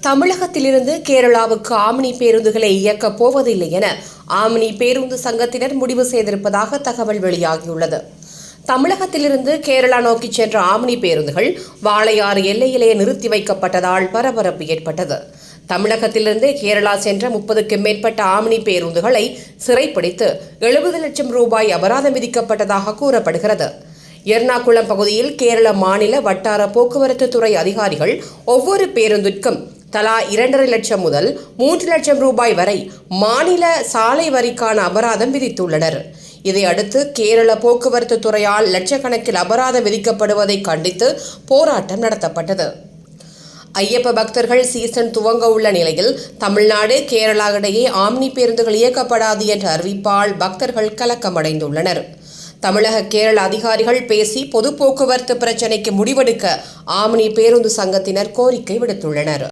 தமிழகத்திலிருந்து கேரளாவுக்கு ஆம்னி பேருந்துகளை இயக்கப் போவதில்லை என ஆம்னி பேருந்து சங்கத்தினர் முடிவு செய்திருப்பதாக தகவல் வெளியாகியுள்ளது. தமிழகத்திலிருந்து கேரளா நோக்கி சென்ற ஆம்னி பேருந்துகள் வாளையாறு எல்லையிலே நிறுத்தி வைக்கப்பட்டதால் பரபரப்பு ஏற்பட்டது. தமிழகத்திலிருந்து கேரளா சென்ற 30க்கும் மேற்பட்ட ஆம்னி பேருந்துகளை சிறைப்பிடித்து 70 லட்சம் ரூபாய் அபராதம் விதிக்கப்பட்டதாக கூறப்படுகிறது. எர்ணாகுளம் பகுதியில் கேரள மாநில வட்டார போக்குவரத்து துறை அதிகாரிகள் ஒவ்வொரு பேருந்திற்கும் தலா 2.5 லட்சம் முதல் 3 லட்சம் ரூபாய் வரை மாநில சாலை வரிக்கான அபராதம் விதித்துள்ளனர். இதையடுத்து கேரள போக்குவரத்து துறையால் லட்சக்கணக்கில் அபராதம் விதிக்கப்படுவதை கண்டித்து போராட்டம் நடத்தப்பட்டது. ஐயப்ப பக்தர்கள் சீசன் துவங்க உள்ள நிலையில் தமிழ்நாடு கேரளா இடையே ஆம்னி பேருந்துகள் இயக்கப்படாது என்ற அறிவிப்பால் பக்தர்கள் கலக்கமடைந்துள்ளனர். தமிழக கேரள அதிகாரிகள் பேசி பொது போக்குவரத்து பிரச்சினைக்கு முடிவெடுக்க ஆம்னி பேருந்து சங்கத்தினர் கோரிக்கை விடுத்துள்ளனர்.